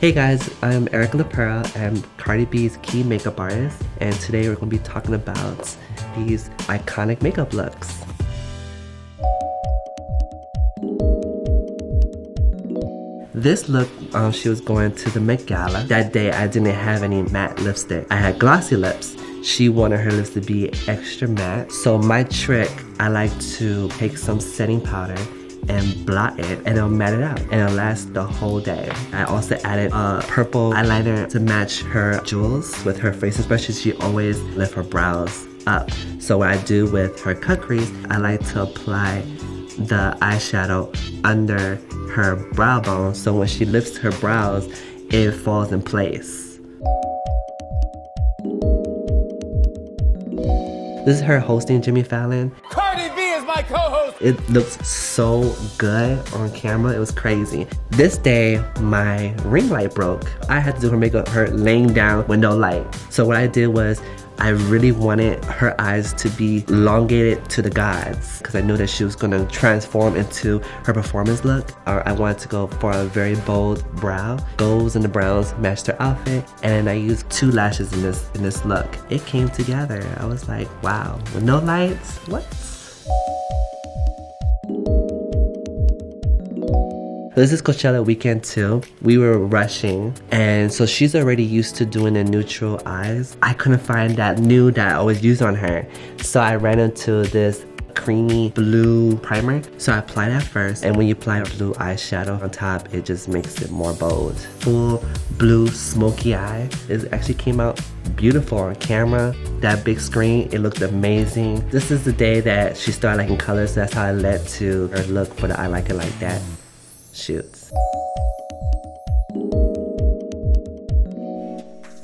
Hey guys, I'm Eric LaPera. I'm Cardi B's key makeup artist, and today we're going to be talking about these iconic makeup looks. This look, she was going to the Met Gala. That day I didn't have any matte lipstick. I had glossy lips. She wanted her lips to be extra matte. So my trick, I like to take some setting powder and blot it, and it'll matte it out, and it'll last the whole day. I also added a purple eyeliner to match her jewels with her face, especially she always lift her brows up. So what I do with her cut crease, I like to apply the eyeshadow under her brow bone, so when she lifts her brows, it falls in place. This is her hosting Jimmy Fallon. Cardi B is my co-host. It looks so good on camera. It was crazy. This day, my ring light broke. I had to do her makeup, her laying down window light. So what I did was, I really wanted her eyes to be elongated to the gods because I knew that she was going to transform into her performance look. I wanted to go for a very bold brow. Golds and the browns matched her outfit, and I used 2 lashes in this look. It came together. I was like, wow, with no lights, what? This is Coachella weekend too. We were rushing, and so she's already used to doing the neutral eyes. I couldn't find that nude that I always use on her, so I ran into this creamy blue primer. So I applied that first, and when you apply a blue eyeshadow on top, it just makes it more bold. Full blue smoky eye. It actually came out beautiful on camera. That big screen, it looked amazing. This is the day that she started liking colors, so that's how I led to her look for the I Like It Like That shoots.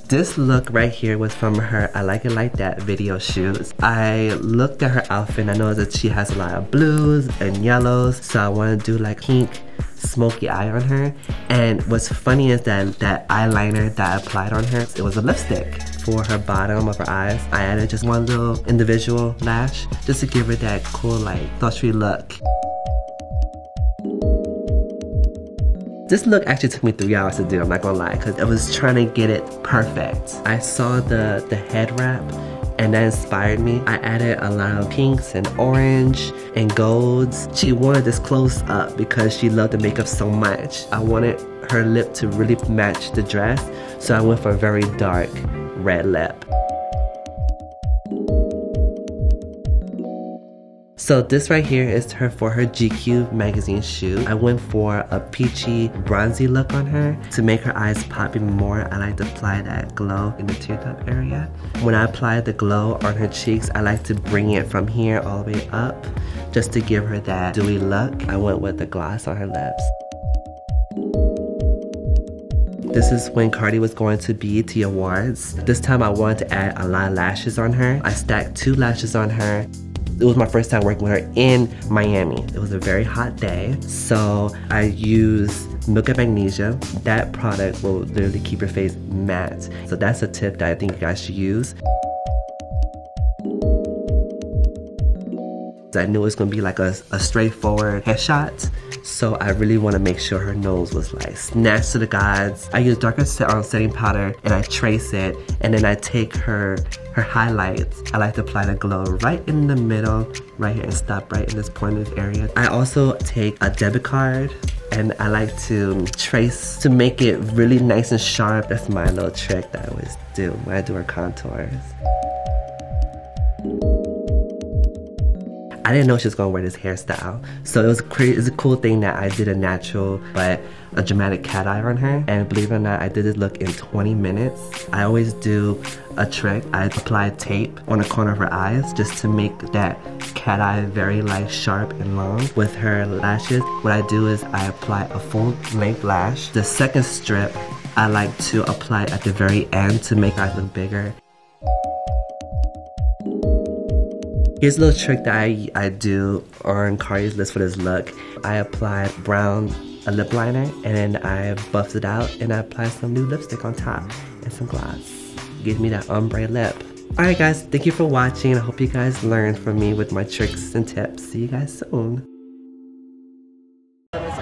This look right here was from her I Like It Like That video shoots. I looked at her outfit and I noticed that she has a lot of blues and yellows, so I want to do like pink smoky eye on her. And what's funny is that eyeliner that I applied on her, it was a lipstick. For her bottom of her eyes, I added just one little individual lash just to give her that cool, like, sultry look. This look actually took me 3 hours to do, I'm not gonna lie, because I was trying to get it perfect. I saw the head wrap, and that inspired me. I added a lot of pinks and orange and golds. She wanted this close up because she loved the makeup so much. I wanted her lip to really match the dress, so I went for a very dark red lip. So this right here is for her GQ magazine shoot. I went for a peachy bronzy look on her to make her eyes pop even more. I like to apply that glow in the teardrop area. When I apply the glow on her cheeks, I like to bring it from here all the way up just to give her that dewy look. I went with the gloss on her lips. This is when Cardi was going to BET Awards. This time I wanted to add a lot of lashes on her. I stacked 2 lashes on her. It was my first time working with her in Miami. It was a very hot day, so I used Milk and Magnesia. That product will literally keep your face matte. So that's a tip that I think you guys should use. I knew it was gonna be like a straightforward headshot, so I really want to make sure her nose was like snatched to the gods. I use darker setting powder and I trace it, and then I take her highlights. I like to apply the glow right in the middle, right here, and stop right in this pointed area. I also take a debit card and I like to trace to make it really nice and sharp. That's my little trick that I always do when I do her contours. I didn't know she was gonna wear this hairstyle, so it was it's a cool thing that I did a natural but a dramatic cat eye on her. And believe it or not, I did this look in 20 minutes. I always do a trick. I apply tape on the corner of her eyes just to make that cat eye very like sharp and long. With her lashes, what I do is I apply a full length lash. The second strip I like to apply at the very end to make her eyes look bigger. Here's a little trick that I do on Cardi's list for this look. I apply brown lip liner, and then I buff it out, and I apply some new lipstick on top and some gloss. Gives me that ombre lip. Alright guys, thank you for watching. I hope you guys learned from me with my tricks and tips. See you guys soon.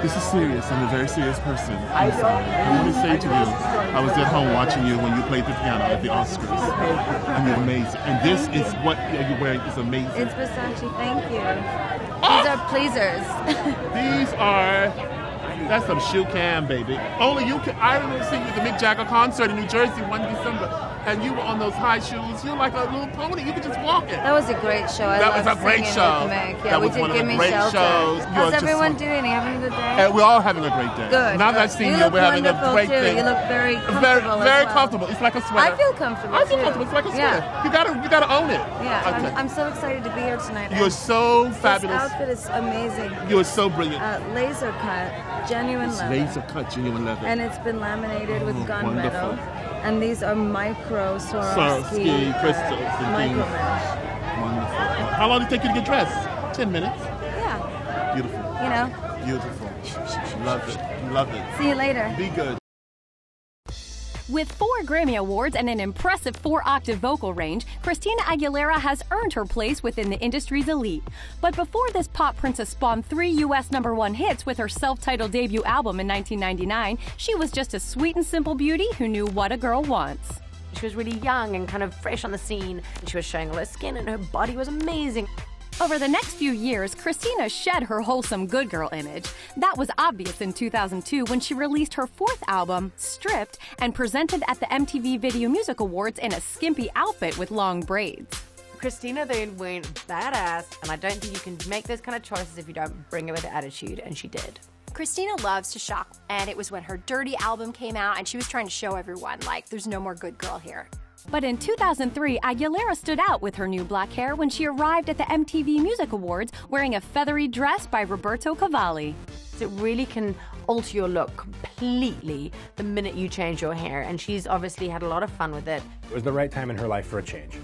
This is serious. I'm a very serious person. I want to say to you, I was at home watching you when you played the piano at the Oscars. And you're amazing. And this is what you're wearing is amazing. It's Versace, thank you. These are pleasers. These are, that's some shoe cam, baby. Only you can, I remember seeing you at the Mick Jagger concert in New Jersey one December. And you were on those high shoes. You're like a little pony. You could just walk it. That was a great show. That was a great show. Yeah, we did Give Me Shelter. How's everyone doing? Are you having a good day? We're all having a great day. Good. Now that I've seen you, we're having a great day. You look very comfortable. Very comfortable. It's like a sweater. I feel comfortable. I feel comfortable. It's like a sweater. Yeah. You gotta own it. Yeah. Okay. I'm so excited to be here tonight. You're so fabulous. This outfit is amazing. You're so brilliant. Laser cut, genuine leather. Laser cut, genuine leather. And it's been laminated with gunmetal. And these are micro Swarovski crystals. Micro mesh. Wonderful. How long did it take you to get dressed? 10 minutes? Yeah. Beautiful. You know? Beautiful. Love it. Love it. See you later. Be good. With 4 Grammy Awards and an impressive 4-octave vocal range, Christina Aguilera has earned her place within the industry's elite. But before this pop princess spawned 3 U.S. #1 hits with her self-titled debut album in 1999, she was just a sweet and simple beauty who knew what a girl wants. She was really young and kind of fresh on the scene. She was showing all her skin and her body was amazing. Over the next few years, Christina shed her wholesome good girl image. That was obvious in 2002 when she released her 4th album, Stripped, and presented at the MTV Video Music Awards in a skimpy outfit with long braids. Christina then went badass, and I don't think you can make those kind of choices if you don't bring it with attitude, and she did. Christina loves to shock, and it was when her Dirty album came out, and she was trying to show everyone, like, there's no more good girl here. But in 2003, Aguilera stood out with her new black hair when she arrived at the MTV Music Awards wearing a feathery dress by Roberto Cavalli. It really can alter your look completely the minute you change your hair, and she's obviously had a lot of fun with it. It was the right time in her life for a change.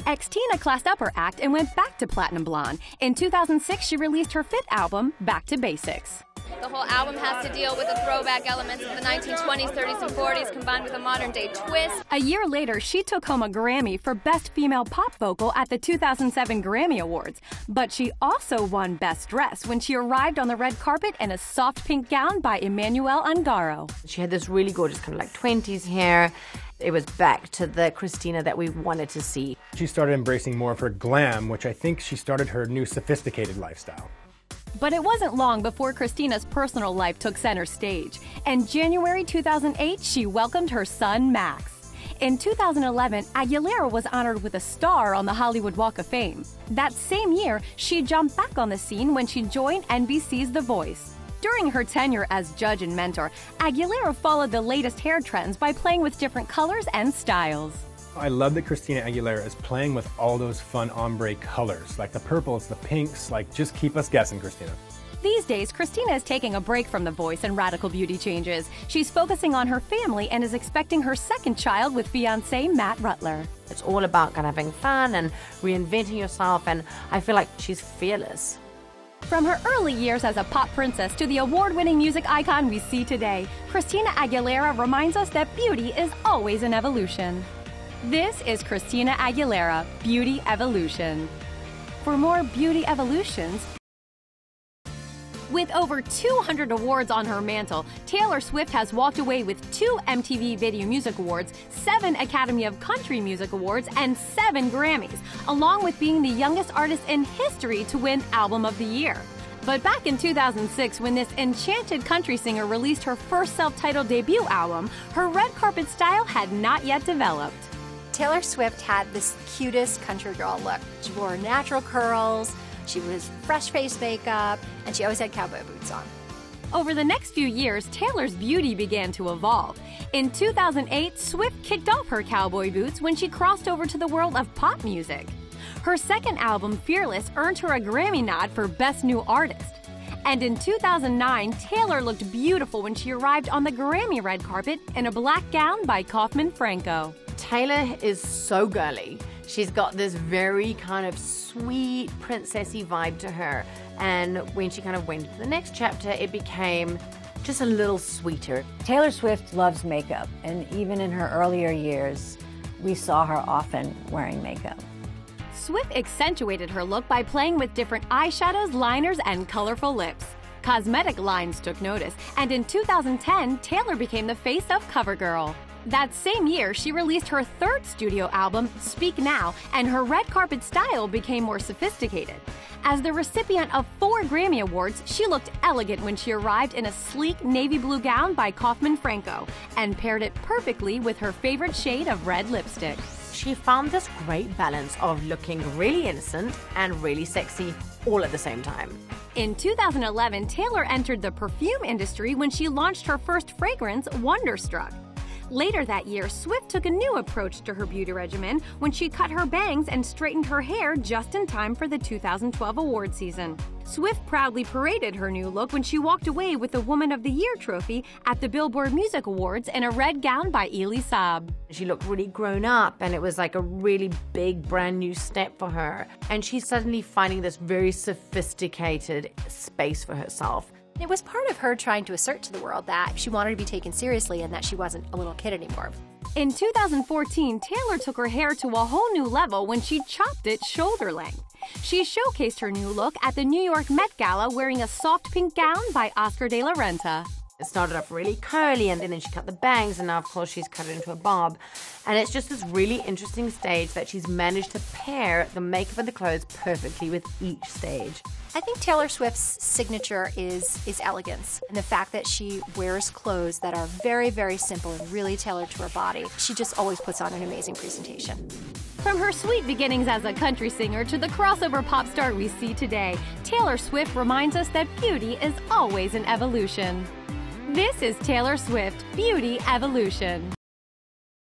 Ex-Tina classed up her act and went back to Platinum Blonde. In 2006, she released her 5th album, Back to Basics. The whole album has to deal with the throwback elements of the 1920s, 30s, and 40s combined with a modern-day twist. A year later, she took home a Grammy for Best Female Pop Vocal at the 2007 Grammy Awards. But she also won Best Dress when she arrived on the red carpet in a soft pink gown by Emmanuel Ungaro. She had this really gorgeous kind of like 20s hair. It was back to the Christina that we wanted to see. She started embracing more of her glam, which I think she started her new sophisticated lifestyle. But it wasn't long before Christina's personal life took center stage. In January 2008, she welcomed her son, Max. In 2011, Aguilera was honored with a star on the Hollywood Walk of Fame. That same year, she jumped back on the scene when she joined NBC's The Voice. During her tenure as judge and mentor, Aguilera followed the latest hair trends by playing with different colors and styles. I love that Christina Aguilera is playing with all those fun ombre colors, like the purples, the pinks, like just keep us guessing, Christina. These days, Christina is taking a break from The Voice and radical beauty changes. She's focusing on her family and is expecting her 2nd child with fiancé Matt Rutler. It's all about kind of having fun and reinventing yourself, and I feel like she's fearless. From her early years as a pop princess to the award-winning music icon we see today, Christina Aguilera reminds us that beauty is always an evolution. This is Christina Aguilera, Beauty Evolution. For more beauty evolutions, with over 200 awards on her mantle, Taylor Swift has walked away with 2 MTV Video Music Awards, 7 Academy of Country Music Awards, and 7 Grammys, along with being the youngest artist in history to win Album of the Year. But back in 2006, when this enchanted country singer released her first self-titled debut album, her red carpet style had not yet developed. Taylor Swift had this cutest country girl look. She wore natural curls, she was fresh face makeup, and she always had cowboy boots on. Over the next few years, Taylor's beauty began to evolve. In 2008, Swift kicked off her cowboy boots when she crossed over to the world of pop music. Her 2nd album, Fearless, earned her a Grammy nod for Best New Artist. And in 2009, Taylor looked beautiful when she arrived on the Grammy red carpet in a black gown by Kaufman Franco. Taylor is so girly. She's got this very kind of sweet, princessy vibe to her. And when she kind of went to the next chapter, it became just a little sweeter. Taylor Swift loves makeup, and even in her earlier years, we saw her often wearing makeup. Swift accentuated her look by playing with different eyeshadows, liners, and colorful lips. Cosmetic lines took notice, and in 2010, Taylor became the face of CoverGirl. That same year, she released her third studio album, Speak Now, and her red carpet style became more sophisticated. As the recipient of 4 Grammy Awards, she looked elegant when she arrived in a sleek navy blue gown by Kaufman Franco and paired it perfectly with her favorite shade of red lipstick. She found this great balance of looking really innocent and really sexy all at the same time. In 2011, Taylor entered the perfume industry when she launched her first fragrance, Wonderstruck. Later that year, Swift took a new approach to her beauty regimen when she cut her bangs and straightened her hair just in time for the 2012 award season. Swift proudly paraded her new look when she walked away with the Woman of the Year trophy at the Billboard Music Awards in a red gown by Elie Saab. She looked really grown up, and it was like a really big, brand new step for her. And she's suddenly finding this very sophisticated space for herself. It was part of her trying to assert to the world that she wanted to be taken seriously and that she wasn't a little kid anymore. In 2014, Taylor took her hair to a whole new level when she chopped it shoulder length. She showcased her new look at the New York Met Gala wearing a soft pink gown by Oscar de la Renta. It started off really curly, and then she cut the bangs, and now, of course, she's cut it into a bob. And it's just this really interesting stage that she's managed to pair the makeup and the clothes perfectly with each stage. I think Taylor Swift's signature is elegance, and the fact that she wears clothes that are very, very simple and really tailored to her body. She just always puts on an amazing presentation. From her sweet beginnings as a country singer to the crossover pop star we see today, Taylor Swift reminds us that beauty is always an evolution. This is Taylor Swift, Beauty Evolution.